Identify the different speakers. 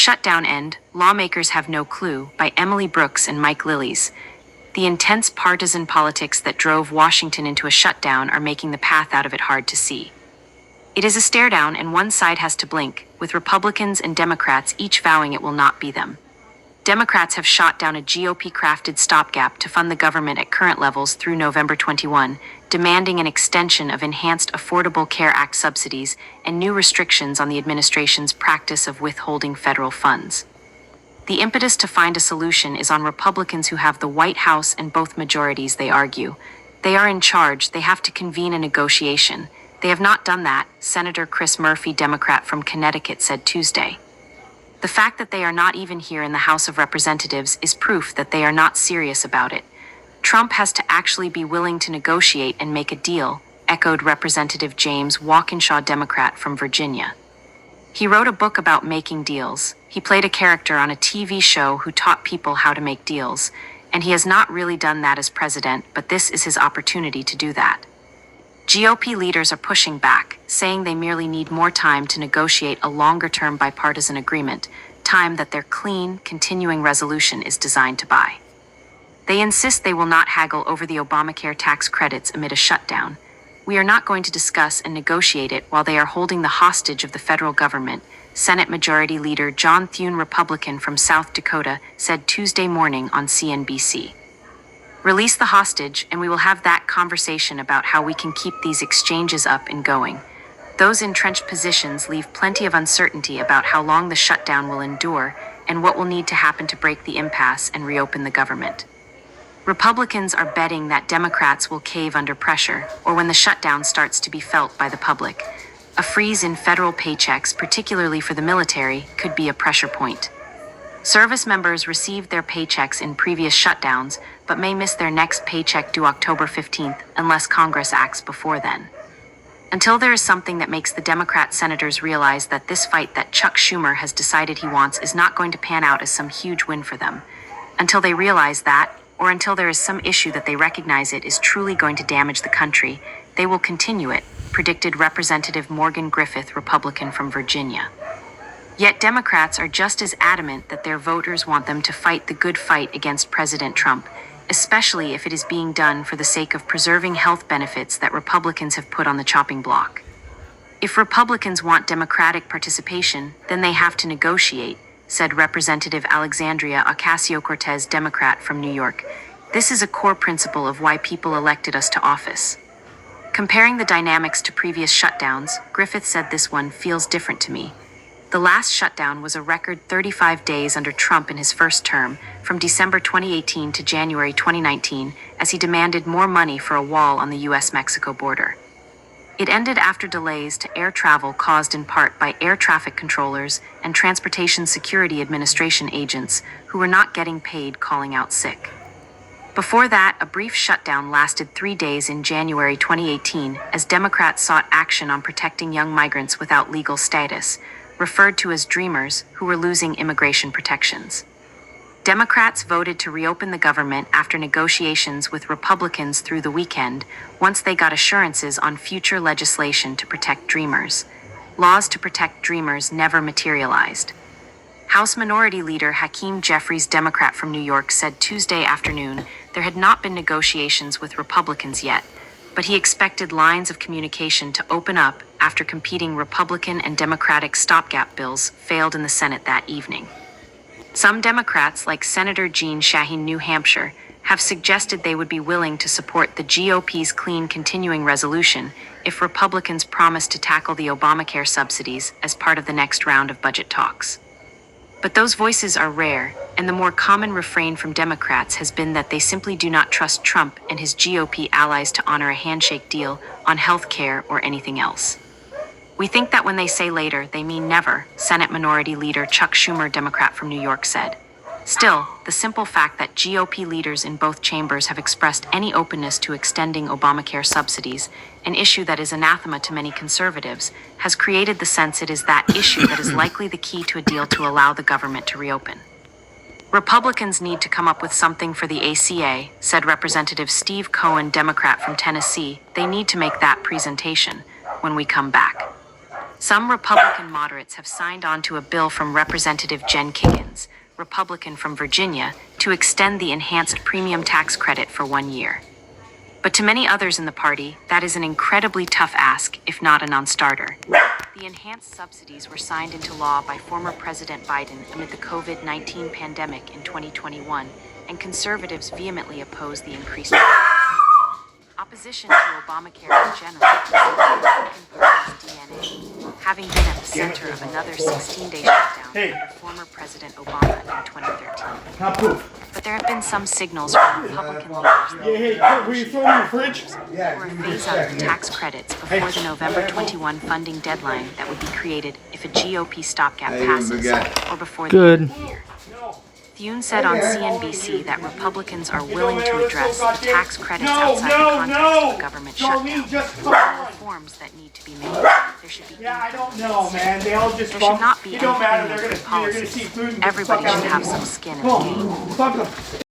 Speaker 1: Shutdown End, Lawmakers Have No Clue by Emily Brooks and Mike Lillies. The intense partisan politics that drove Washington into a shutdown are making the path out of it hard to see. It is a stare down and one side has to blink, with Republicans and Democrats each vowing it will not be them. Democrats have shot down a GOP-crafted stopgap to fund the government at current levels through November 21, demanding an extension of enhanced Affordable Care Act subsidies and new restrictions on the administration's practice of withholding federal funds. The impetus to find a solution is on Republicans who have the White House and both majorities, they argue. They are in charge, they have to convene a negotiation. They have not done that, Senator Chris Murphy, Democrat from Connecticut, said Tuesday. The fact that they are not even here in the House of Representatives is proof that they are not serious about it. Trump has to actually be willing to negotiate and make a deal, echoed Representative James Walkinshaw, Democrat from Virginia. He wrote a book about making deals. He played a character on a TV show who taught people how to make deals, and he has not really done that as president, but this is his opportunity to do that. GOP leaders are pushing back, saying they merely need more time to negotiate a longer-term bipartisan agreement, time that their clean, continuing resolution is designed to buy. They insist they will not haggle over the Obamacare tax credits amid a shutdown. We are not going to discuss and negotiate it while they are holding the hostage of the federal government, Senate Majority Leader John Thune, Republican from South Dakota, said Tuesday morning on CNBC. Release the hostage, and we will have that conversation about how we can keep these exchanges up and going. Those entrenched positions leave plenty of uncertainty about how long the shutdown will endure and what will need to happen to break the impasse and reopen the government. Republicans are betting that Democrats will cave under pressure, or when the shutdown starts to be felt by the public. A freeze in federal paychecks, particularly for the military, could be a pressure point. Service members received their paychecks in previous shutdowns, but may miss their next paycheck due October 15th unless Congress acts before then. Until there is something that makes the Democrat senators realize that this fight that Chuck Schumer has decided he wants is not going to pan out as some huge win for them. Until they realize that, or until there is some issue that they recognize it is truly going to damage the country, they will continue it, predicted Representative Morgan Griffith, Republican from Virginia. Yet Democrats are just as adamant that their voters want them to fight the good fight against President Trump, especially if it is being done for the sake of preserving health benefits that Republicans have put on the chopping block. If Republicans want Democratic participation, then they have to negotiate, said Representative Alexandria Ocasio-Cortez, Democrat from New York. This is a core principle of why people elected us to office. Comparing the dynamics to previous shutdowns, Griffith said this one feels different to me. The last shutdown was a record 35 days under Trump in his first term, from December 2018 to January 2019, as he demanded more money for a wall on the U.S.-Mexico border. It ended after delays to air travel caused in part by air traffic controllers and Transportation Security Administration agents who were not getting paid calling out sick. Before that, a brief shutdown lasted 3 days in January 2018 as Democrats sought action on protecting young migrants without legal status, referred to as Dreamers, who were losing immigration protections. Democrats voted to reopen the government after negotiations with Republicans through the weekend, once they got assurances on future legislation to protect Dreamers. Laws to protect Dreamers never materialized. House Minority Leader Hakeem Jeffries, Democrat from New York, said Tuesday afternoon there had not been negotiations with Republicans yet, but he expected lines of communication to open up after competing Republican and Democratic stopgap bills failed in the Senate that evening. Some Democrats, like Senator Jean Shaheen, New Hampshire, have suggested they would be willing to support the GOP's clean continuing resolution if Republicans promise to tackle the Obamacare subsidies as part of the next round of budget talks. But those voices are rare, and the more common refrain from Democrats has been that they simply do not trust Trump and his GOP allies to honor a handshake deal on health care or anything else. We think that when they say later, they mean never, Senate Minority Leader Chuck Schumer, Democrat from New York, said. Still, the simple fact that GOP leaders in both chambers have expressed any openness to extending Obamacare subsidies, an issue that is anathema to many conservatives, has created the sense it is that issue that is likely the key to a deal to allow the government to reopen. Republicans need to come up with something for the ACA, said Representative Steve Cohen, Democrat from Tennessee. They need to make that presentation when we come back. Some Republican moderates have signed on to a bill from Representative Jen Kiggans, Republican from Virginia, to extend the enhanced premium tax credit for 1 year. But to many others in the party, that is an incredibly tough ask, if not a non-starter. The enhanced subsidies were signed into law by former President Biden amid the COVID-19 pandemic in 2021, and conservatives vehemently oppose the increased opposition to Obamacare in general is in the Republican Party's DNA, having been at the center of another 16-day shutdown under former President Obama in 2013. But there have been some signals from Republican leaders that
Speaker 2: Will you throw in the fridge?
Speaker 1: or a phase-out of tax credits before the November 21 funding deadline that would be created if a GOP stopgap passes, or before the end of the year. Thune said on CNBC that Republicans are willing to address the tax credits outside the context of a government shutdown. There are reforms that need to be made. There should be
Speaker 2: I don't know, man. They all just
Speaker 1: There should not be any
Speaker 2: don't matter.
Speaker 1: premium
Speaker 2: They're
Speaker 1: food
Speaker 2: gonna see
Speaker 1: policies.
Speaker 2: food and
Speaker 1: Everybody
Speaker 2: fuck
Speaker 1: should
Speaker 2: out
Speaker 1: have
Speaker 2: of
Speaker 1: some
Speaker 2: here.
Speaker 1: skin in the game.
Speaker 2: Fuck them.